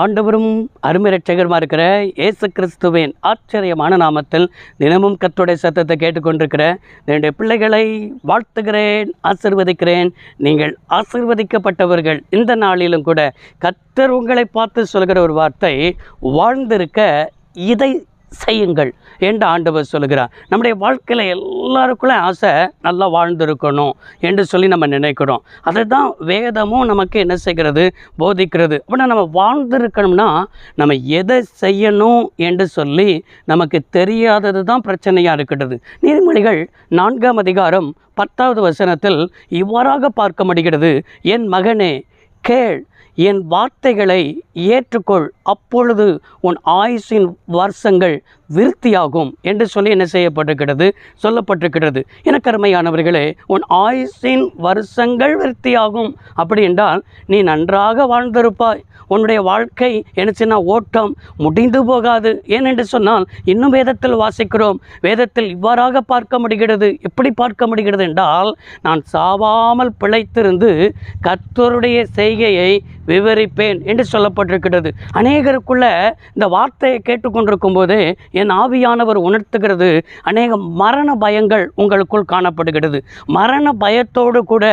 ஆண்டவரும் அருமை இரட்சகருமா இருக்கிற இயேசு கிறிஸ்துவின் ஆச்சரியமான நாமத்தில் தினமும் கர்த்தருடைய சத்தத்தை கேட்டுக்கொண்டிருக்கிற என்னுடைய பிள்ளைகளை வாழ்த்துகிறேன், ஆசீர்வதிக்கிறேன். நீங்கள் ஆசீர்வதிக்கப்பட்டவர்கள். இந்த நாளிலும் கூட கர்த்தர் உங்களை பார்த்து சொல்கிற ஒரு வார்த்தை, வாழ்ந்திருக்க இதை செய்யுங்கள் என்று ஆண்டவர் சொல்கிறார். நம்முடைய வாழ்க்கையில் எல்லாருக்குள்ளே ஆசை நல்லா வாழ்ந்திருக்கணும் என்று சொல்லி நம்ம நினைக்கிறோம். அதை தான் வேதமும் நமக்கு என்ன செய்கிறது, போதிக்கிறது. அப்படின்னா நம்ம வாழ்ந்திருக்கணும்னா நம்ம எதை செய்யணும் என்று சொல்லி நமக்கு தெரியாதது தான் பிரச்சனையாக இருக்கிறது. நீதிமொழிகள் 4ஆம் அதிகாரம் 10வது வசனத்தில் இவ்வாறாக பார்க்க முடிகிறது, என் மகனே கேள், என் வார்த்தைகளை ஏற்றுக்கொள், அப்பொழுது உன் ஆயுசின் வருஷங்கள் விருத்தியாகும் என்று சொல்லி என்ன செய்யப்பட்டிருக்கிறது, சொல்லப்பட்டிருக்கிறது. எனக்கு அருமையானவர்களே, உன் ஆயுசின் வருஷங்கள் விருத்தியாகும். அப்படி என்றால் நீ நன்றாக வாழ்ந்திருப்பாய். உன்னுடைய வாழ்க்கை என்ன சின்ன ஓட்டம் முடிந்து போகாது. ஏனென்று சொன்னால் இன்னும் வேதத்தில் வாசிக்கிறோம். வேதத்தில் இவ்வாறாக பார்க்க முடிகிறது. எப்படி பார்க்க முடிகிறது என்றால், நான் சாவாமல் பிழைத்திருந்து கர்த்தருடைய செய்கையை விவரிப்பேன் என்று சொல்லப்பட்டிருக்கிறது. அநேகருக்குள்ள இந்த வார்த்தையை கேட்டுக்கொண்டிருக்கும் போதே என் ஆவியானவர் உணர்த்துகிறது, அநேக மரண பயங்கள் உங்களுக்குள் காணப்படுகிறது. மரண பயத்தோடு கூட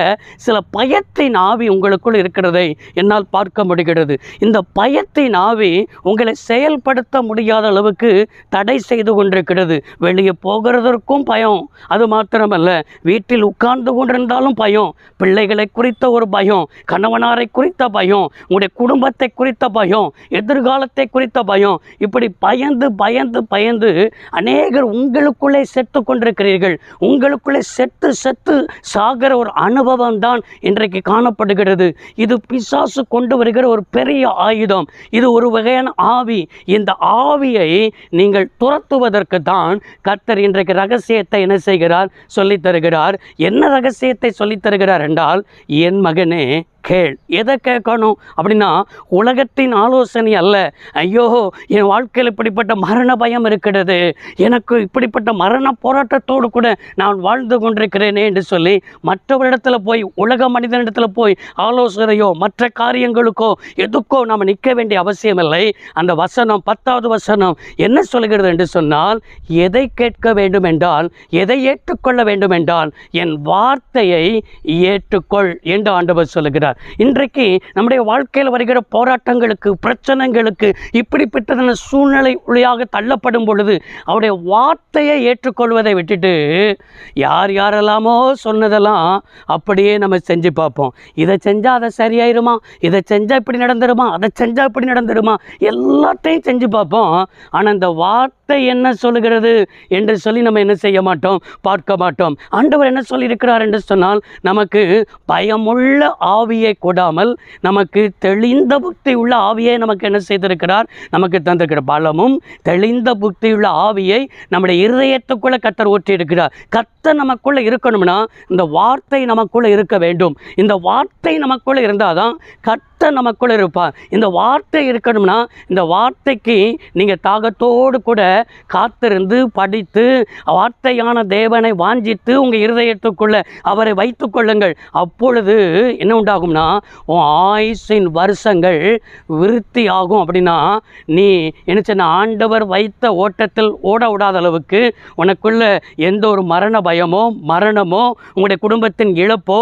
சில பயத்தின் ஆவி உங்களுக்குள் இருக்கிறதை என்னால் பார்க்க முடிகிறது. இந்த பயத்தின் ஆவி உங்களை செயல்படுத்த முடியாத அளவுக்கு தடை செய்து கொண்டிருக்கிறது. வெளியே போகிறதற்கும் பயம், அது மாத்திரமல்ல வீட்டில் உட்கார்ந்து கொண்டிருந்தாலும் பயம், பிள்ளைகளை குறித்த ஒரு பயம், கணவனாரை குறித்த பயம், உங்களுடைய குடும்பத்தை குறித்த பயம், எதிர்காலத்தை குறித்த பயம். இப்படி பயந்து பயந்து பயந்து அநேகர் உங்களுக்குள்ளே செத்து கொண்டிருக்கிறீர்கள். உங்களுக்குள்ளே செத்து செத்து சாகிற ஒரு அனுபவம் தான் இன்றைக்கு காணப்படுகிறது. இது பிசாசு கொண்டு வருகிற ஒரு பெரிய ஆயுதம். இது ஒரு வகையான ஆவி. இந்த ஆவியை நீங்கள் துரத்துவதற்கு தான் கர்த்தர் இன்றைக்கு ரகசியத்தை என்ன செய்கிறார், சொல்லித் தருகிறார். என்ன ரகசியத்தை சொல்லித் தருகிறார் என்றால், என் மகனே கேள். எதை கேட்கணும் அப்படின்னா, உலகத்தின் ஆலோசனை அல்ல. ஐயோ, என் வாழ்க்கையில் இப்படிப்பட்ட மரண பயம் இருக்கிறது, எனக்கு இப்படிப்பட்ட மரண போராட்டத்தோடு கூட நான் வாழ்ந்து கொண்டிருக்கிறேனே என்று சொல்லி மற்றவரிடத்தில் போய், உலக மனிதனிடத்தில் போய் ஆலோசனையோ மற்ற காரியங்களுக்கோ எதுக்கோ நாம் நிற்க வேண்டிய அவசியம் இல்லை. அந்த வசனம் 10வது வசனம் என்ன சொல்கிறது என்று சொன்னால், எதை கேட்க வேண்டும் என்றால், எதை ஏற்றுக்கொள்ள வேண்டும் என்றால், என் வார்த்தையை ஏற்றுக்கொள் என்று ஆண்டவர் சொல்லுகிறார். இன்றைக்கு நம்முடைய வாழ்க்கையில் வருகிற போராட்டங்களுக்கு, பிரச்சனைகளுக்கு, இப்படிப்பட்ட சூழ்நிலை வழியாக தள்ளப்படும் பொழுது அவருடைய வார்த்தையை ஏற்றுக்கொள்வதை விட்டுட்டு யார் யாரெல்லாமோ சொன்னதெல்லாம் அப்படியே நம்ம செஞ்சு பார்ப்போம். இதை செஞ்சால் அதை சரியாயிருமா, இதை செஞ்சால் இப்படி நடந்துருமா, அதை செஞ்சால் இப்படி நடந்துருமா, எல்லாத்தையும் செஞ்சு பார்ப்போம். ஆனால் இந்த வார்த்தை என்ன சொல்லுகிறது என்று சொல்லி நம்ம என்ன செய்ய மாட்டோம், பார்க்க மாட்டோம். ஆண்டவர் என்ன சொல்லியிருக்கிறார் என்று சொன்னால், நமக்கு பயமுள்ள ஆவியை கொடாமல் நமக்கு தெளிந்த புத்தி உள்ள ஆவியை நமக்கு என்ன செய்திருக்கிறார், நமக்கு தந்திருக்கிற பலமும் தெளிந்த புத்தி உள்ள ஆவியை நம்முடைய இருதயத்துக்குள்ள கர்த்தர் ஊற்றி இருக்கிறார். கர்த்தர் நமக்குள்ள இருக்கணும்னா இந்த வார்த்தை நமக்குள்ள இருக்க வேண்டும். இந்த வார்த்தை நமக்குள்ள இருந்தால் தான் கர்த்தர் நமக்குள்ள இருப்பார். இந்த வார்த்தை இருக்கணும்னா இந்த வார்த்தைக்கு நீங்கள் தாகத்தோடு கூட காத்திருந்து படித்து வார்த்தையான தேவனை வாஞ்சித்து உங்கள் இருதயத்துக்குள்ள அவரை வைத்து கொள்ளுங்கள். அப்பொழுது என்ன உண்டாகும்னா, உன் ஆயுசின் வருஷங்கள் விருத்தி ஆகும். அப்படின்னா நீ என்ன சொன்ன, ஆண்டவர் வைத்த ஓட்டத்தில் ஓட விடாத அளவுக்கு உனக்குள்ள எந்த ஒரு மரண பயமோ மரணமோ உங்களுடைய குடும்பத்தின் இழப்போ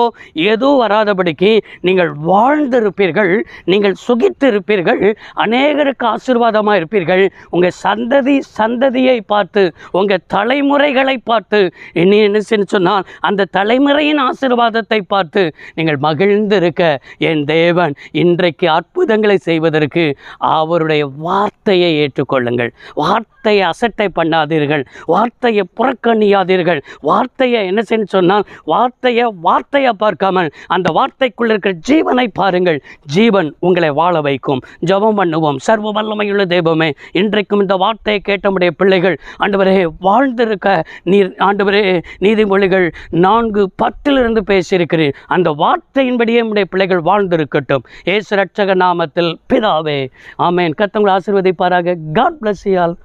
எதுவும் வராதபடிக்கு நீங்கள் வாழ்ந்திருப்பீர்கள், நீங்கள் சுகித்து இருப்பீர்கள், அநேகருக்கு ஆசீர்வாதமாக இருப்பீர்கள். உங்கள் சந்ததியை பார்த்து, உங்கள் தலைமுறைகளை பார்த்து, இனி என்ன சொன்னால் அந்த தலைமுறையின் ஆசீர்வாதத்தை பார்த்து நீங்கள் மகிழ்ந்து இருக்க என் தேவன் இன்றைக்கு அற்புதங்களை செய்வதற்கு அவருடைய வார்த்தையை ஏற்றுக்கொள்ளுங்கள். வார்த்தையை அசட்டை பண்ணாதீர்கள், வார்த்தையை புறக்கணியாதீர்கள். வார்த்தையை என்ன செய்ய சொன்னால், வார்த்தையை பார்க்காமல் அந்த வார்த்தைக்குள்ள இருக்கிற ஜீவனை பாருங்கள். ஜீவன் உங்களை வாழ வைக்கும். ஜெபம் பண்ணுவோம். சர்வ வல்லமையுள்ள தெய்வமே, இன்றைக்கும் இந்த வார்த்தையை கேட்டமுடைய பிள்ளைகள் ஆண்டவரே வாழ்ந்திருக்க நீர் ஆண்டவரே நீதிமொழிகள் 4:10 பேசியிருக்கிறேன். அந்த வார்த்தையின்படியே நம்முடைய பிள்ளைகள் வாழ்ந்திருக்கட்டும். இயேசு ரட்சக நாமத்தில் பிதாவே, ஆமென். கர்த்தர் உங்களை ஆசீர்வதிப்பாராக. God bless you all.